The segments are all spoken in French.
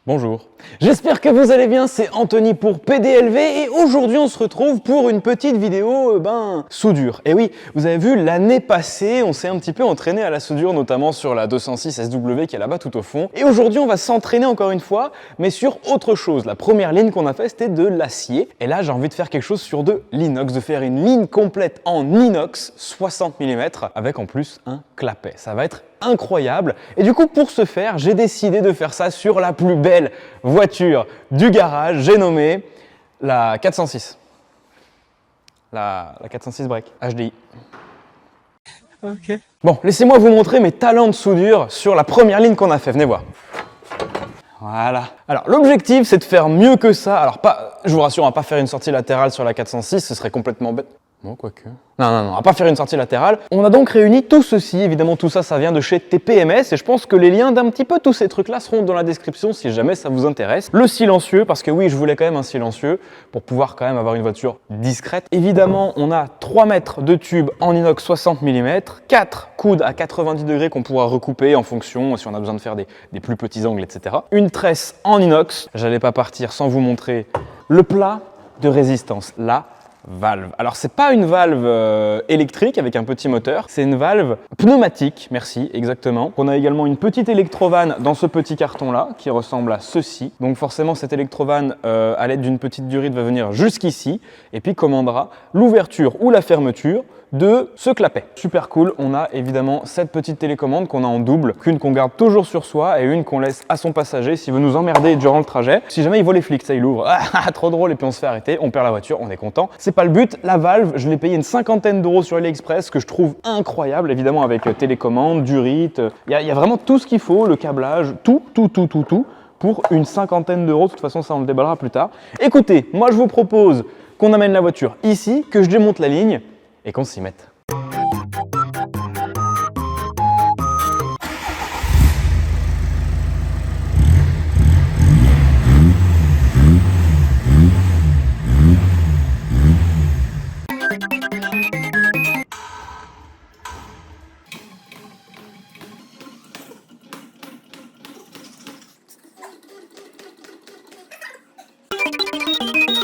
Bonjour, j'espère que vous allez bien, c'est Anthony pour PDLV et aujourd'hui on se retrouve pour une petite vidéo soudure. Et oui, vous avez vu l'année passée, on s'est un petit peu entraîné à la soudure, notamment sur la 206 SW qui est là-bas tout au fond. Et aujourd'hui on va s'entraîner encore une fois, mais sur autre chose. La première ligne qu'on a fait c'était de l'acier. Et là j'ai envie de faire quelque chose sur de l'inox, de faire une ligne complète en inox 60 mm avec en plus un clapet. Ça va être incroyable. Et du coup, pour ce faire, j'ai décidé de faire ça sur la plus belle voiture du garage. J'ai nommé la 406. La 406 Break HDI. Ok. Bon, laissez-moi vous montrer mes talents de soudure sur la première ligne qu'on a fait. Venez voir. Voilà. Alors, l'objectif, c'est de faire mieux que ça. Alors, je vous rassure, on va pas faire une sortie latérale sur la 406, ce serait complètement bête. Bon, quoique. Non, on va pas faire une sortie latérale. On a donc réuni tout ceci. Évidemment, tout ça, ça vient de chez TPMS et je pense que les liens d'un petit peu tous ces trucs-là seront dans la description si jamais ça vous intéresse. Le silencieux, parce que oui, je voulais quand même un silencieux pour pouvoir quand même avoir une voiture discrète. Évidemment, on a 3 mètres de tube en inox 60 mm, 4 coudes à 90 degrés qu'on pourra recouper en fonction si on a besoin de faire des plus petits angles, etc. Une tresse en inox. J'allais pas partir sans vous montrer le plat de résistance. Là, valve. Alors c'est pas une valve électrique avec un petit moteur, c'est une valve pneumatique, merci, exactement. On a également une petite électrovanne dans ce petit carton là qui ressemble à ceci. Donc forcément cette électrovanne à l'aide d'une petite durite va venir jusqu'ici et puis commandera l'ouverture ou la fermeture de ce clapet. Super cool, on a évidemment cette petite télécommande qu'on a en double, qu'une qu'on garde toujours sur soi et une qu'on laisse à son passager s'il veut nous emmerder durant le trajet. Si jamais il voit les flics, ça il ouvre, trop drôle et puis on se fait arrêter, on perd la voiture, on est content. C'est pas le but, la valve, je l'ai payé une 50aine d'euros sur AliExpress que je trouve incroyable, évidemment avec télécommande, durite, il y a vraiment tout ce qu'il faut, le câblage, tout pour une 50aine d'euros, de toute façon ça on le déballera plus tard. Écoutez, moi je vous propose qu'on amène la voiture ici, que je démonte la ligne et qu'on s'y mette.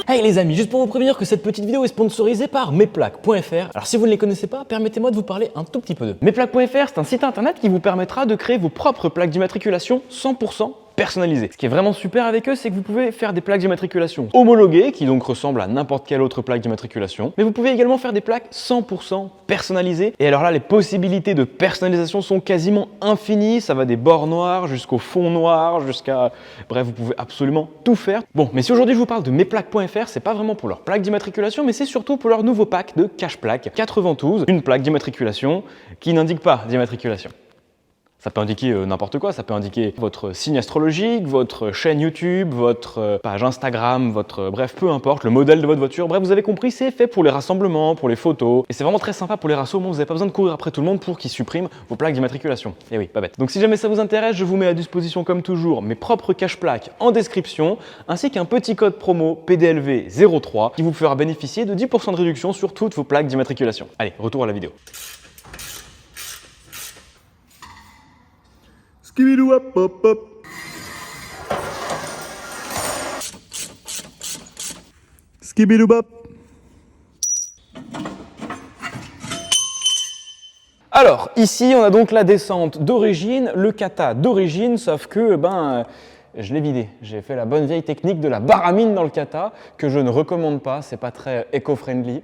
Hey les amis, juste pour vous prévenir que cette petite vidéo est sponsorisée par Mesplaques.fr. Alors si vous ne les connaissez pas, permettez-moi de vous parler un tout petit peu d'eux. Mesplaques.fr, c'est un site internet qui vous permettra de créer vos propres plaques d'immatriculation 100% personnalisées. Ce qui est vraiment super avec eux, c'est que vous pouvez faire des plaques d'immatriculation homologuées, qui donc ressemblent à n'importe quelle autre plaque d'immatriculation, mais vous pouvez également faire des plaques 100% personnalisées. Et alors là, les possibilités de personnalisation sont quasiment infinies. Ça va des bords noirs jusqu'au fond noir, Bref, vous pouvez absolument tout faire. Bon, mais si aujourd'hui je vous parle de Mesplaques.fr, c'est pas vraiment pour leur plaque d'immatriculation, mais c'est surtout pour leur nouveau pack de cache plaque. 4 ventouses, une plaque d'immatriculation qui n'indique pas d'immatriculation. Ça peut indiquer n'importe quoi, ça peut indiquer votre signe astrologique, votre chaîne YouTube, votre page Instagram, bref, peu importe, le modèle de votre voiture. Bref, vous avez compris, c'est fait pour les rassemblements, pour les photos. Et c'est vraiment très sympa pour les rassos, vous n'avez pas besoin de courir après tout le monde pour qu'ils suppriment vos plaques d'immatriculation. Et oui, pas bête. Donc si jamais ça vous intéresse, je vous mets à disposition comme toujours mes propres cache-plaques en description, ainsi qu'un petit code promo PDLV03 qui vous fera bénéficier de 10% de réduction sur toutes vos plaques d'immatriculation. Allez, retour à la vidéo. Skibidou hop hop hop. Skibidou hop. Alors, ici, on a donc la descente d'origine, le kata d'origine, sauf que, je l'ai vidé. J'ai fait la bonne vieille technique de la baramine dans le kata, que je ne recommande pas, c'est pas très éco-friendly.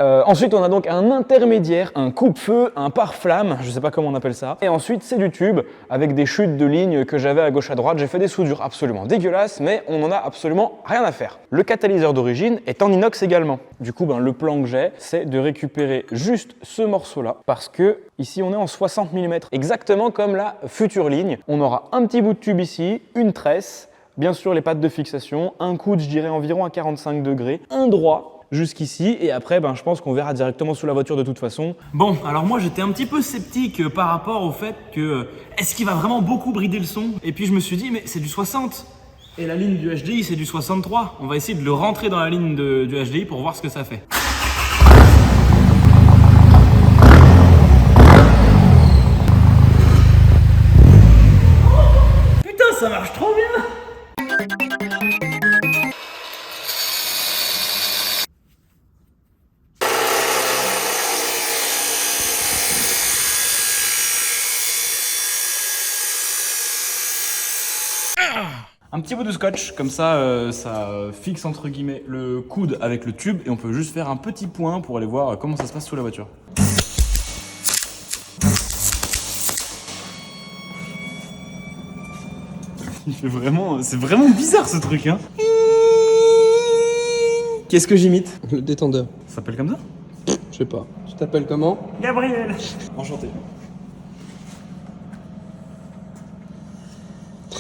Ensuite, on a donc un intermédiaire, un coupe-feu, un pare-flamme, je sais pas comment on appelle ça. Et ensuite, c'est du tube avec des chutes de lignes que j'avais à gauche à droite. J'ai fait des soudures absolument dégueulasses, mais on n'en a absolument rien à faire. Le catalyseur d'origine est en inox également. Du coup, le plan que j'ai, c'est de récupérer juste ce morceau-là, parce que ici, on est en 60 mm, exactement comme la future ligne. On aura un petit bout de tube ici, une tresse, bien sûr les pattes de fixation, un coude, je dirais environ à 45 degrés, un droit, jusqu'ici et après je pense qu'on verra directement sous la voiture de toute façon. Bon, alors moi j'étais un petit peu sceptique par rapport au fait que est-ce qu'il va vraiment beaucoup brider le son, et puis je me suis dit mais c'est du 60 et la ligne du HDI c'est du 63, on va essayer de le rentrer dans la ligne du HDI pour voir ce que ça fait. Putain, ça marche trop bien. Un petit bout de scotch, comme ça, ça fixe entre guillemets le coude avec le tube et on peut juste faire un petit point pour aller voir comment ça se passe sous la voiture. Il fait vraiment, c'est vraiment bizarre ce truc, hein. Qu'est-ce que j'imite? Le détendeur. Ça s'appelle comme ça? Je sais pas. Tu t'appelles comment? Gabriel. Enchanté.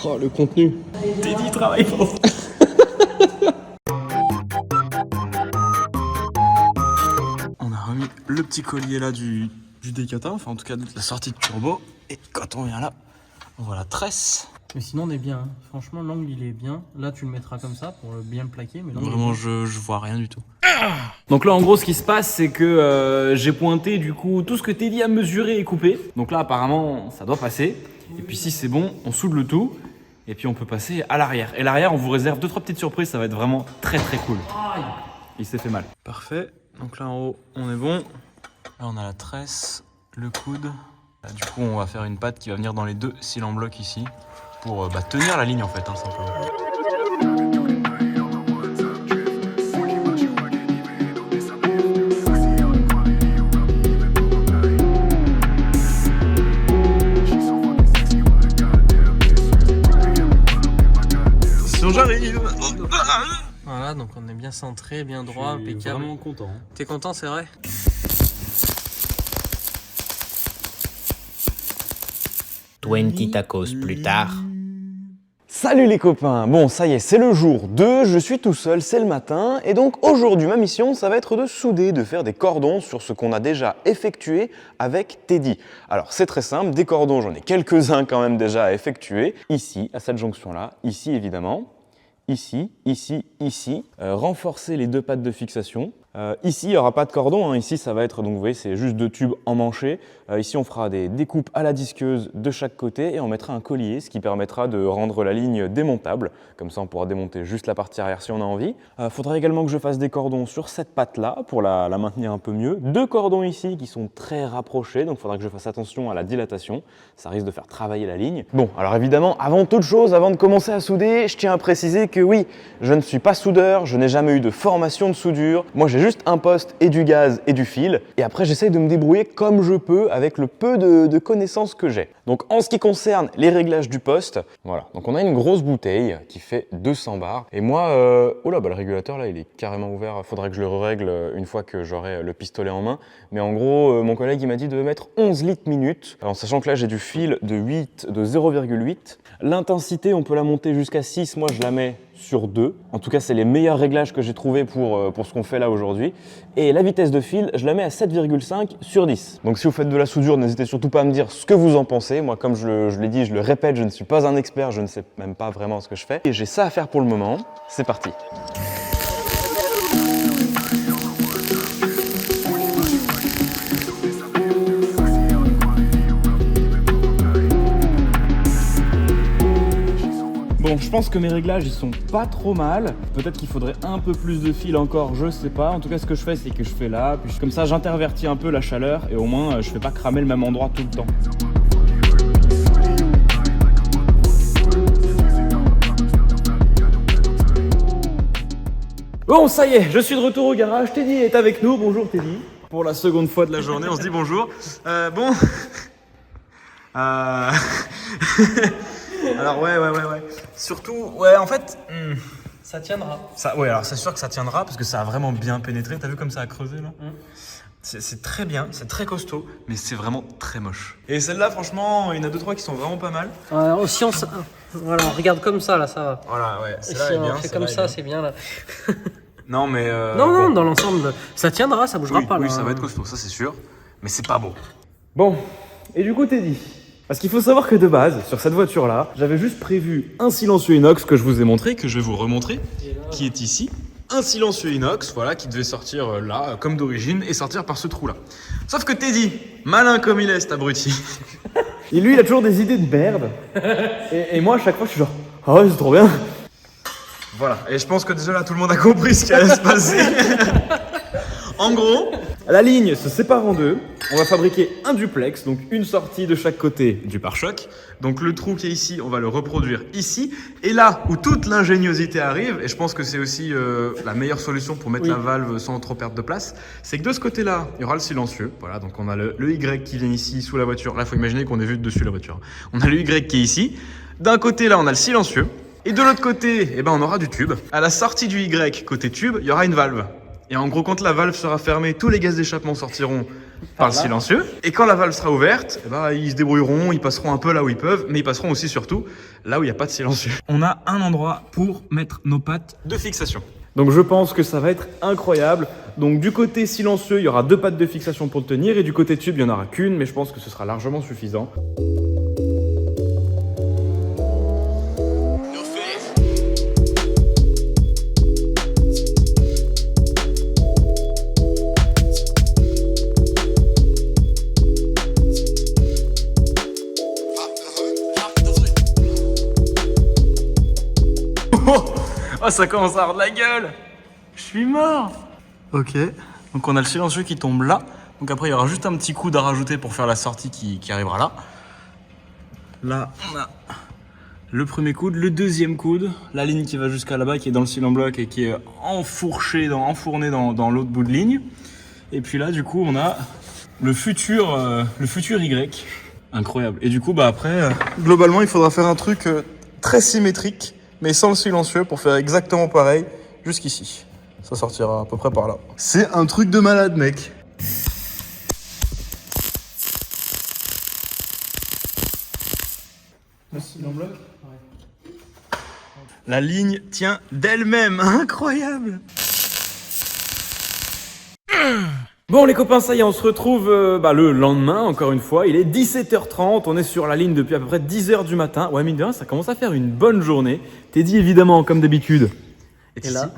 Oh, le contenu. Teddy travaille fort. On a remis le petit collier là du Decathlon, enfin en tout cas de la sortie de turbo. Et quand on vient là, on voit la tresse. Mais sinon on est bien, hein. Franchement l'angle il est bien. Là tu le mettras comme ça pour bien le plaquer. Mais vraiment je vois rien du tout. Donc là en gros ce qui se passe c'est que j'ai pointé du coup tout ce que Teddy a mesuré et coupé. Donc là apparemment ça doit passer. Et puis si c'est bon, on soude le tout. Et puis on peut passer à l'arrière. Et l'arrière on vous réserve 2-3 petites surprises, ça va être vraiment très cool. Il s'est fait mal. Parfait, donc là en haut on est bon. Là on a la tresse, le coude. Là, du coup on va faire une patte qui va venir dans les deux s'il en bloque ici. Pour tenir la ligne en fait, hein, simplement. Attention, j'arrive. Voilà, donc on est bien centré, bien droit, impeccable. Je suis vraiment content. T'es content, c'est vrai? Tacos plus tard. Salut les copains. Bon, ça y est, c'est le jour 2, je suis tout seul, c'est le matin. Et donc aujourd'hui, ma mission, ça va être de souder, de faire des cordons sur ce qu'on a déjà effectué avec Teddy. Alors c'est très simple, des cordons, j'en ai quelques-uns quand même déjà à effectuer. Ici, à cette jonction-là, ici évidemment. Ici, ici, ici. Renforcer les deux pattes de fixation. Ici, il n'y aura pas de cordon, hein. Ici, ça va être, donc vous voyez, c'est juste deux tubes emmanchés. Ici, on fera des découpes à la disqueuse de chaque côté et on mettra un collier, ce qui permettra de rendre la ligne démontable. Comme ça, on pourra démonter juste la partie arrière si on a envie. Faudra également que je fasse des cordons sur cette patte-là pour la maintenir un peu mieux. Deux cordons ici qui sont très rapprochés, donc il faudra que je fasse attention à la dilatation. Ça risque de faire travailler la ligne. Bon, alors évidemment, avant toute chose, avant de commencer à souder, je tiens à préciser que oui, je ne suis pas soudeur, je n'ai jamais eu de formation de soudure. Moi, j'ai juste un poste et du gaz et du fil. Et après, j'essaye de me débrouiller comme je peux avec le peu de connaissances que j'ai. Donc, en ce qui concerne les réglages du poste, voilà. Donc, on a une grosse bouteille qui fait 200 bars. Et moi, oh là, bah, le régulateur, là, il est carrément ouvert. Il faudrait que je le règle une fois que j'aurai le pistolet en main. Mais en gros, mon collègue, il m'a dit de mettre 11 litres minute. En sachant que là, j'ai du fil de 0,8. L'intensité, on peut la monter jusqu'à 6. Moi, je la mets sur 2. En tout cas, c'est les meilleurs réglages que j'ai trouvés pour ce qu'on fait là aujourd'hui. Et la vitesse de fil, je la mets à 7,5 sur 10. Donc si vous faites de la soudure, n'hésitez surtout pas à me dire ce que vous en pensez. Moi, comme je l'ai dit, je le répète, je ne suis pas un expert, je ne sais même pas vraiment ce que je fais. Et j'ai ça à faire pour le moment. C'est parti. Bon, je pense que mes réglages ils sont pas trop mal. Peut-être qu'il faudrait un peu plus de fil encore, je sais pas. En tout cas, ce que je fais, c'est que je fais là, puis comme ça, j'intervertis un peu la chaleur et au moins, je fais pas cramer le même endroit tout le temps. Bon, ça y est, je suis de retour au garage. Teddy est avec nous. Bonjour Teddy. Pour la seconde fois de la journée, on se dit bonjour. Bon. Alors ouais. Surtout, ouais, en fait, Ça tiendra. ouais, alors c'est sûr que ça tiendra parce que ça a vraiment bien pénétré. T'as vu comme ça a creusé là? C'est très bien, c'est très costaud, mais c'est vraiment très moche. Et celle-là, franchement, il y en a 2-3 qui sont vraiment pas mal. Si on voilà, on regarde comme ça là, ça va. Voilà, ouais, Si celle-là est bien. on fait comme ça, c'est bien là. Non, mais. Non, dans l'ensemble, ça tiendra, ça bougera pas là. Oui, ça va être costaud, ça c'est sûr, mais c'est pas beau. Bon, et du coup, Teddy. Parce qu'il faut savoir que de base, sur cette voiture-là, j'avais juste prévu un silencieux inox que je vous ai montré, que je vais vous remontrer, qui est ici. un silencieux inox, voilà, qui devait sortir là, comme d'origine, et sortir par ce trou-là. Sauf que Teddy, malin comme il est, cet abruti. Et lui, il a toujours des idées de merde. Et moi, à chaque fois, je suis genre, ah ouais, c'est trop bien. Voilà, et je pense que déjà là, tout le monde a compris ce qui allait se passer. En gros, La ligne se sépare en deux. On va fabriquer un duplex, donc une sortie de chaque côté du pare-choc. Donc le trou qui est ici, on va le reproduire ici. Et là où toute l'ingéniosité arrive, et je pense que c'est aussi la meilleure solution pour mettre la valve sans trop perdre de place, c'est que de ce côté-là, il y aura le silencieux. Voilà, donc on a le Y qui vient ici sous la voiture. Là, il faut imaginer qu'on est vu dessus la voiture. On a le Y qui est ici. D'un côté, là, on a le silencieux. Et de l'autre côté, eh ben, on aura du tube. À la sortie du Y, côté tube, il y aura une valve. Et en gros, quand la valve sera fermée, tous les gaz d'échappement sortiront par le silencieux. Et quand la valve sera ouverte, eh ben, ils se débrouilleront, ils passeront un peu là où ils peuvent, mais ils passeront aussi surtout là où il n'y a pas de silencieux. On a un endroit pour mettre nos pattes de fixation. Donc je pense que ça va être incroyable. Donc du côté silencieux, il y aura 2 pattes de fixation pour le tenir. Et du côté tube, il n'y en aura qu'une, mais je pense que ce sera largement suffisant. Oh, ça commence à avoir de la gueule. Je suis mort. Ok, donc on a le silencieux qui tombe là. Donc après, il y aura juste un petit coude à rajouter pour faire la sortie qui arrivera là. Là, on a le premier coude, le deuxième coude, la ligne qui va jusqu'à là-bas, qui est dans le cylindre bloc et qui est enfournée dans l'autre bout de ligne. Et puis là, du coup, on a le futur Y. Incroyable. Et du coup, bah après, globalement, il faudra faire un truc très symétrique, mais sans le silencieux pour faire exactement pareil jusqu'ici. Ça sortira à peu près par là. C'est un truc de malade, mec. La ligne tient d'elle-même, incroyable. Bon les copains, ça y est, on se retrouve le lendemain, encore une fois. Il est 17h30, on est sur la ligne depuis à peu près 10h du matin. Ouais, mine de rien, ça commence à faire une bonne journée. Teddy, évidemment, comme d'habitude. Et là,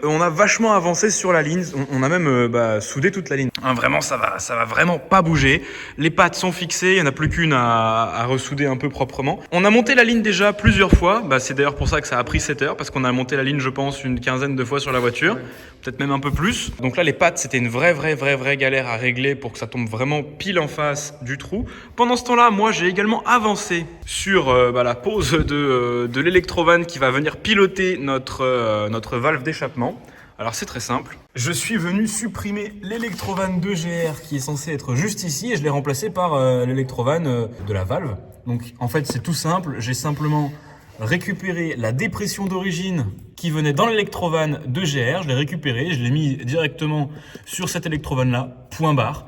on a vachement avancé sur la ligne. On a même soudé toute la ligne. Hein, vraiment, ça va vraiment pas bouger. Les pattes sont fixées. Il n'y en a plus qu'une à ressouder un peu proprement. On a monté la ligne déjà plusieurs fois. C'est d'ailleurs pour ça que ça a pris 7 heures, parce qu'on a monté la ligne, je pense, une quinzaine de fois sur la voiture. Ouais. Peut-être même un peu plus. Donc là, les pattes, c'était une vraie galère à régler pour que ça tombe vraiment pile en face du trou. Pendant ce temps-là, moi, j'ai également avancé sur la pose de l'électrovanne qui va venir piloter notre valve d'échappement. Alors c'est très simple. Je suis venu supprimer l'électrovanne 2GR qui est censé être juste ici et je l'ai remplacé par l'électrovanne de la valve. Donc en fait c'est tout simple, j'ai simplement récupéré la dépression d'origine qui venait dans l'électrovanne 2GR, je l'ai récupéré, je l'ai mis directement sur cette électrovanne là, point barre.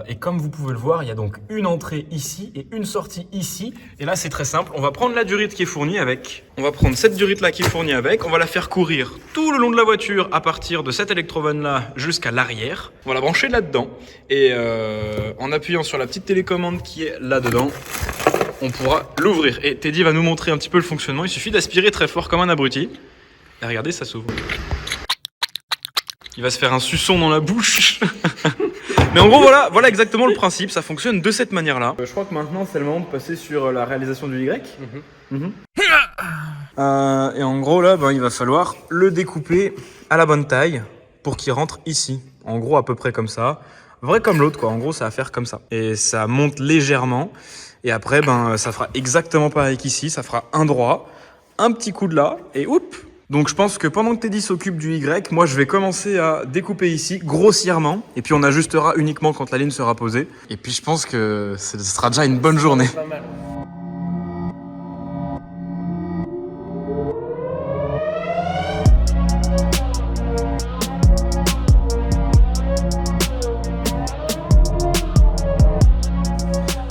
Et comme vous pouvez le voir, il y a donc une entrée ici et une sortie ici. Et là, c'est très simple. On va prendre la durite qui est fournie avec. On va prendre cette durite-là qui est fournie avec. On va la faire courir tout le long de la voiture à partir de cette électrovanne-là jusqu'à l'arrière. On va la brancher là-dedans. Et en appuyant sur la petite télécommande qui est là-dedans, on pourra l'ouvrir. Et Teddy va nous montrer un petit peu le fonctionnement. Il suffit d'aspirer très fort comme un abruti. Et regardez, ça s'ouvre. Il va se faire un suçon dans la bouche. Mais en gros, voilà exactement le principe. Ça fonctionne de cette manière-là. Je crois que maintenant, c'est le moment de passer sur la réalisation du Y. Et en gros, là, il va falloir le découper à la bonne taille pour qu'il rentre ici. En gros, à peu près comme ça. Vrai comme l'autre, quoi. En gros, ça va faire comme ça. Et ça monte légèrement. Et après, ça fera exactement pareil qu'ici. Ça fera un droit, un petit coup de là, et oups. Donc je pense que pendant que Teddy s'occupe du Y, moi je vais commencer à découper ici grossièrement et puis on ajustera uniquement quand la ligne sera posée. Et puis je pense que ce sera déjà une bonne journée. Pas mal.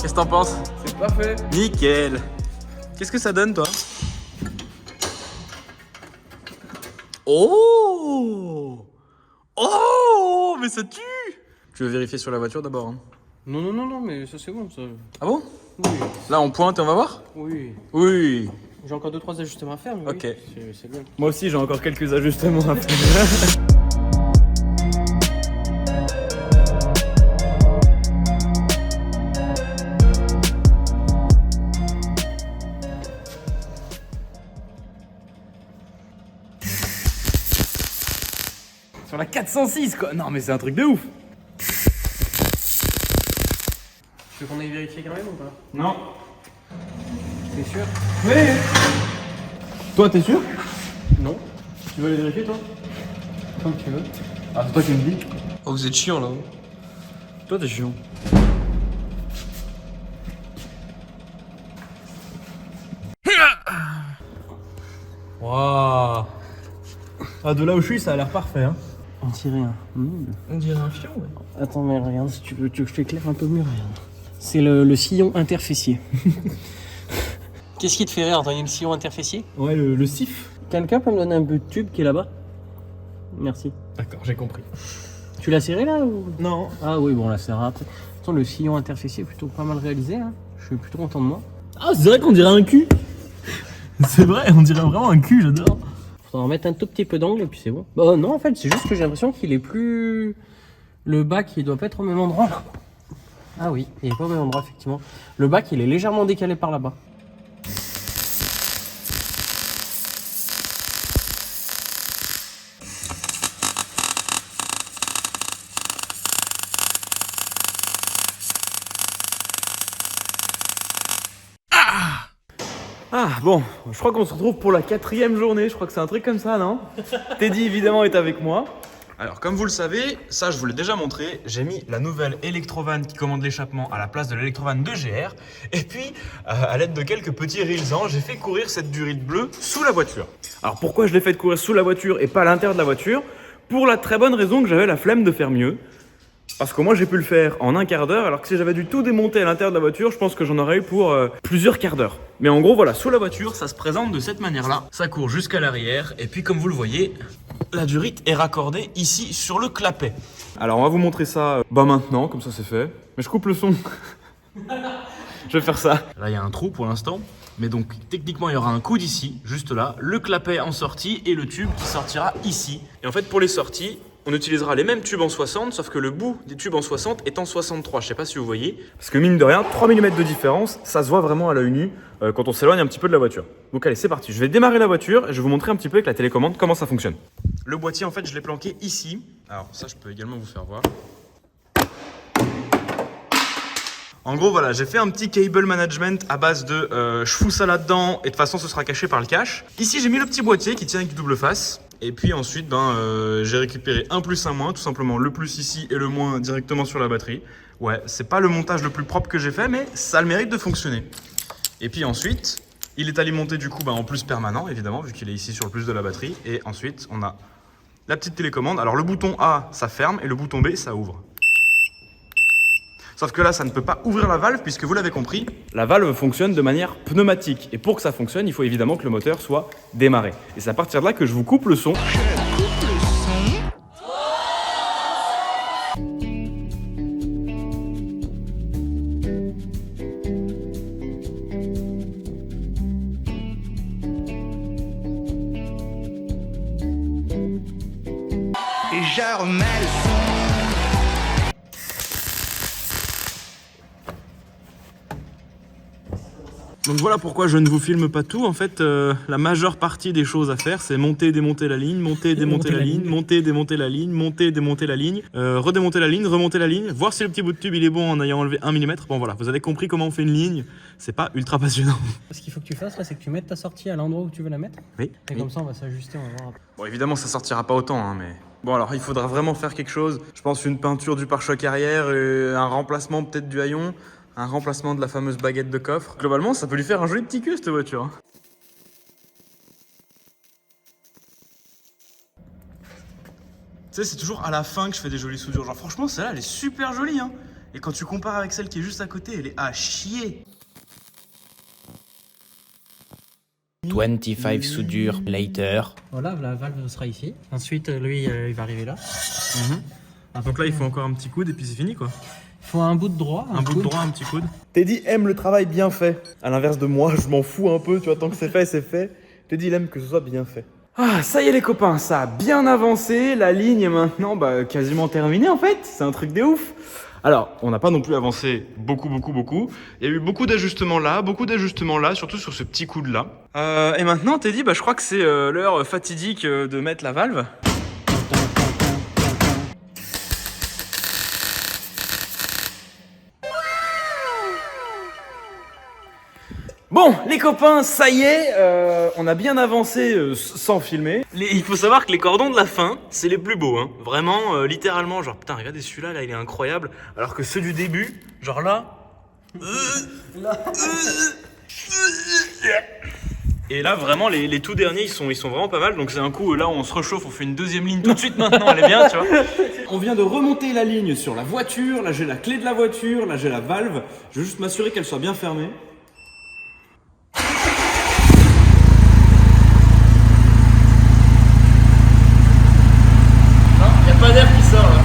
Qu'est-ce que t'en penses? C'est parfait. Nickel. Qu'est-ce que ça donne toi? Oh! Oh! Mais ça tue! Tu veux vérifier sur la voiture d'abord, hein? Non, mais ça c'est bon ça. Ah bon? Oui. Là on pointe et on va voir? Oui. Oui. J'ai encore 2-3 ajustements à faire, mais Ok. oui, c'est bien. Moi aussi, j'ai encore quelques ajustements à faire. Sur la 406 quoi. Non mais c'est un truc de ouf. Tu veux qu'on aille vérifier quand même ou pas? Non. T'es sûr? Oui. Toi t'es sûr? Non. Tu veux aller vérifier toi? Comme tu veux. Ah c'est toi qui me dis. Oh, vous êtes chiant là. Toi t'es chiant. Waouh. Ah de là où je suis ça a l'air parfait hein. On dirait un meuble. On dirait un fion, ouais. Attends, mais regarde, si tu veux que je t'éclaire un peu mieux, regarde. C'est le sillon interfessier. Qu'est-ce qui te fait rire, Antoine, le sillon interfessier? Ouais le sif. Quelqu'un peut me donner un bout de tube qui est là-bas? Merci. D'accord j'ai compris. Tu l'as serré là ou... Non. Ah oui, bon, on la serrera après. Attends, le sillon interfessier est plutôt pas mal réalisé, hein. Je suis plutôt content de moi. Ah c'est vrai qu'on dirait un cul. C'est vrai on dirait vraiment un cul j'adore. Faudra en mettre un tout petit peu d'angle et puis c'est bon. Bah non, en fait, c'est juste que j'ai l'impression qu'il est plus... Le bac, il doit pas être au même endroit. Ah oui, il est pas au même endroit, effectivement. Le bac, il est légèrement décalé par là-bas. Ah bon, je crois qu'on se retrouve pour la 4e journée, je crois que c'est un truc comme ça, non? Teddy évidemment est avec moi. Alors comme vous le savez, ça je vous l'ai déjà montré, j'ai mis la nouvelle Electrovan qui commande l'échappement à la place de l'Electrovan de GR. Et puis, à l'aide de quelques petits rilsans, j'ai fait courir cette durite bleue sous la voiture. Alors pourquoi je l'ai fait courir sous la voiture et pas à l'intérieur de la voiture? Pour la très bonne raison que j'avais la flemme de faire mieux. Parce que moi j'ai pu le faire en un quart d'heure, alors que si j'avais dû tout démonter à l'intérieur de la voiture, je pense que j'en aurais eu pour plusieurs quarts d'heure. Mais en gros voilà, sous la voiture, ça se présente de cette manière-là. Ça court jusqu'à l'arrière, et puis comme vous le voyez, la durite est raccordée ici sur le clapet. Alors on va vous montrer ça maintenant, comme ça c'est fait. Mais je coupe le son. Je vais faire ça. Là il y a un trou pour l'instant. Mais donc techniquement il y aura un coude ici, juste là, le clapet en sortie et le tube qui sortira ici. Et en fait pour les sorties, on utilisera les mêmes tubes en 60, sauf que le bout des tubes en 60 est en 63, je sais pas si vous voyez. Parce que mine de rien, 3 mm de différence, ça se voit vraiment à l'œil nu quand on s'éloigne un petit peu de la voiture. Donc allez, c'est parti, je vais démarrer la voiture et je vais vous montrer un petit peu avec la télécommande comment ça fonctionne. Le boîtier en fait je l'ai planqué ici, alors ça je peux également vous faire voir. En gros voilà, j'ai fait un petit cable management à base de je fous ça là-dedans et de toute façon ce sera caché par le cache. Ici j'ai mis le petit boîtier qui tient avec du double face. Et puis ensuite j'ai récupéré un plus un moins, tout simplement le plus ici et le moins directement sur la batterie. Ouais, c'est pas le montage le plus propre que j'ai fait mais ça a le mérite de fonctionner. Et puis ensuite, il est alimenté du coup en plus permanent évidemment vu qu'il est ici sur le plus de la batterie. Et ensuite on a la petite télécommande. Alors le bouton A ça ferme et le bouton B ça ouvre. Sauf que là, ça ne peut pas ouvrir la valve puisque vous l'avez compris, la valve fonctionne de manière pneumatique. Et pour que ça fonctionne, il faut évidemment que le moteur soit démarré. Et c'est à partir de là que je vous coupe le son. Et je remets le son. Donc voilà pourquoi je ne vous filme pas tout. En fait, la majeure partie des choses à faire, c'est monter, démonter la ligne, monter, démonter la ligne, monter, démonter la ligne, monter, démonter la ligne, redémonter la ligne, remonter la ligne, voir si le petit bout de tube il est bon en ayant enlevé 1 mm. Bon voilà, vous avez compris comment on fait une ligne. C'est pas ultra passionnant. Ce qu'il faut que tu fasses là, c'est que tu mettes ta sortie à l'endroit où tu veux la mettre. Oui. Et comme ça, on va s'ajuster, on va voir après. Bon, évidemment, ça sortira pas autant, hein, mais... Bon, alors, il faudra vraiment faire quelque chose. Je pense une peinture du pare-choc arrière, un remplacement peut-être du haillon, un remplacement de la fameuse baguette de coffre. Globalement, ça peut lui faire un joli petit cul, cette voiture. Hein. Tu sais, c'est toujours à la fin que je fais des jolies soudures. Genre, franchement, celle-là, elle est super jolie, hein. Et quand tu compares avec celle qui est juste à côté, elle est à chier. 25 soudures later. Voilà, la valve sera ici. Ensuite, lui, il va arriver là. Donc là, il faut encore un petit coude et puis c'est fini, quoi. Il Faut un bout de droit. Un bout de coude. droit, un petit coude. Teddy aime le travail bien fait. À l'inverse de moi, je m'en fous un peu, tu vois, tant que c'est fait, c'est fait. Teddy, il aime que ce soit bien fait. Ah, ça y est les copains, ça a bien avancé. La ligne est maintenant quasiment terminée en fait. C'est un truc de ouf. Alors, on n'a pas non plus avancé beaucoup. Il y a eu beaucoup d'ajustements là, surtout sur ce petit coude là. Et maintenant, Teddy, je crois que c'est l'heure fatidique de mettre la valve. Bon, les copains, ça y est, on a bien avancé sans filmer. Il faut savoir que les cordons de la fin, c'est les plus beaux, hein. Vraiment, littéralement, genre, putain, regardez celui-là, là, il est incroyable. Alors que ceux du début, genre là... Et là, vraiment, les tout derniers, ils sont vraiment pas mal. Donc c'est un coup, là, on se réchauffe, on fait une deuxième ligne tout de suite maintenant, elle est bien, tu vois. On vient de remonter la ligne sur la voiture, là, j'ai la clé de la voiture, là, j'ai la valve. Je veux juste m'assurer qu'elle soit bien fermée. Pas d'air qui sort là.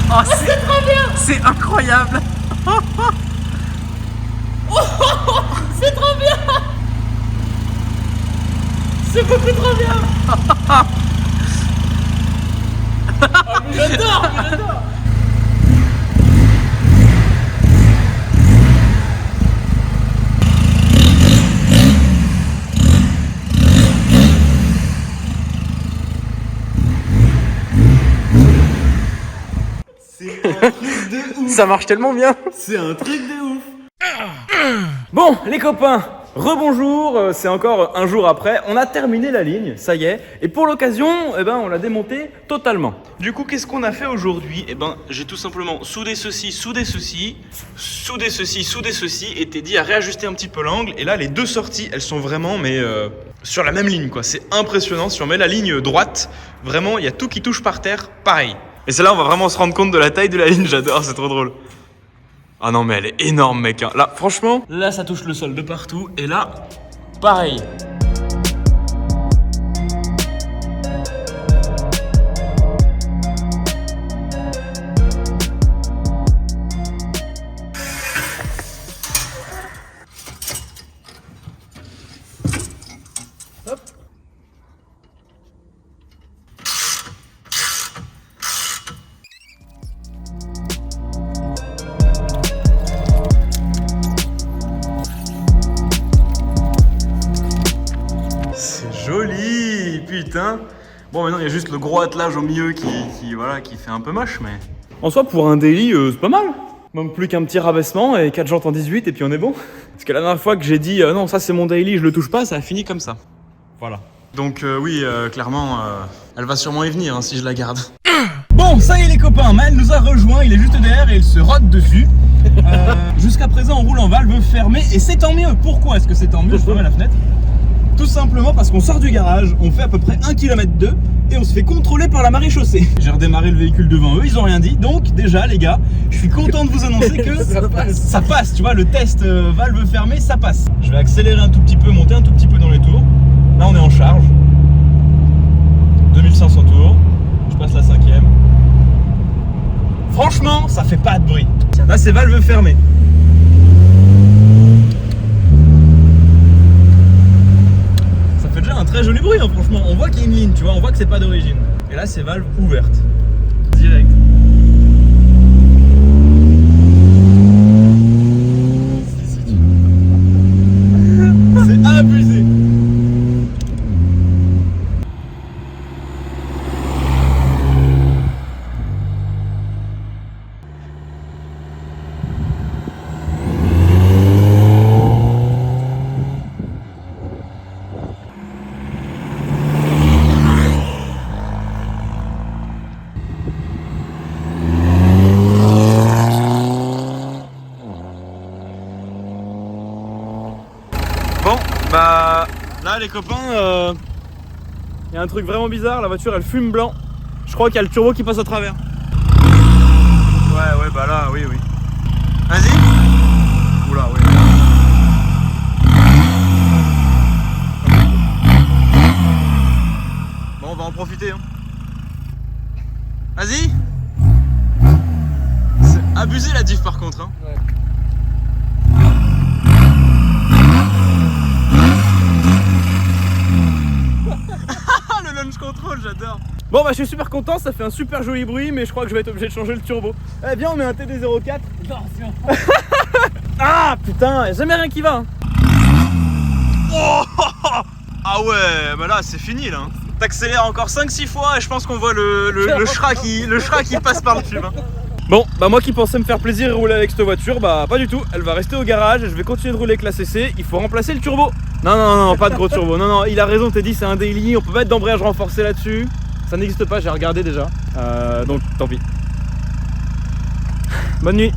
Oh, c'est trop bien. C'est incroyable. C'est trop bien. C'est beaucoup trop bien. Oh, mais j'adore. Ça marche tellement bien. C'est un truc de ouf. Bon, les copains, rebonjour. C'est encore un jour après. On a terminé la ligne, ça y est. Et pour l'occasion, on l'a démonté totalement. Du coup, qu'est-ce qu'on a fait aujourd'hui ? J'ai tout simplement soudé ceci, et Teddy a réajusté un petit peu l'angle. Et là, les deux sorties, elles sont vraiment, sur la même ligne, quoi. C'est impressionnant. Si on met la ligne droite, vraiment, il y a tout qui touche par terre, pareil. Et c'est là on va vraiment se rendre compte de la taille de la ligne, j'adore, c'est trop drôle. Ah non mais elle est énorme mec, hein. Là franchement, là ça touche le sol de partout et là, pareil. Joli, putain. Bon maintenant il y a juste le gros attelage au milieu qui fait un peu moche mais... En soi pour un daily c'est pas mal. Manque plus qu'un petit rabaissement et 4 jantes en 18 et puis on est bon. Parce que la dernière fois que j'ai dit non ça c'est mon daily, je le touche pas, ça a fini comme ça. Voilà. Donc oui clairement elle va sûrement y venir hein, si je la garde. Bon ça y est les copains, Maël nous a rejoint, il est juste derrière et il se rote dessus. Jusqu'à présent on roule en valve fermée et c'est tant mieux. Pourquoi est-ce que c'est tant mieux? Je ferme la fenêtre. Tout simplement parce qu'on sort du garage, on fait à peu près 1,2 km et on se fait contrôler par la maréchaussée. J'ai redémarré le véhicule devant eux, ils ont rien dit. Donc déjà les gars, je suis content de vous annoncer que ça passe, tu vois, le test valve fermée, ça passe. Je vais accélérer un tout petit peu, monter un tout petit peu dans les tours. Là on est en charge. 2500 tours, je passe la 5e. Franchement, ça fait pas de bruit. Là c'est valve fermée. Déjà un très joli bruit hein, franchement, on voit qu'il y a une ligne, tu vois, on voit que c'est pas d'origine. Et là c'est valve ouverte, direct. C'est abusé. Bon, là les copains, il y a un truc vraiment bizarre, la voiture elle fume blanc. Je crois qu'il y a le turbo qui passe au travers. Ouais, là, oui. Vas-y. Oula, oui. péter. Hein. Vas-y. C'est abusé la diff par contre. Hein. Ouais. Le launch control, j'adore. Bon bah je suis super content, ça fait un super joli bruit, mais je crois que je vais être obligé de changer le turbo. Eh bien on met un TD04. Non, c'est bon. Ah putain, y'a jamais rien qui va. Hein. Oh, ah ouais, bah là c'est fini là. T'accélères encore 5-6 fois et je pense qu'on voit le Shra qui passe par le tube. Hein. Bon, bah moi qui pensais me faire plaisir et rouler avec cette voiture, bah pas du tout. Elle va rester au garage et je vais continuer de rouler avec la CC. Il faut remplacer le turbo. Non, pas de gros turbo. Non, il a raison, Teddy, c'est un daily. On peut pas être d'embrayage renforcé là-dessus. Ça n'existe pas, j'ai regardé déjà. Donc tant pis. Bonne nuit.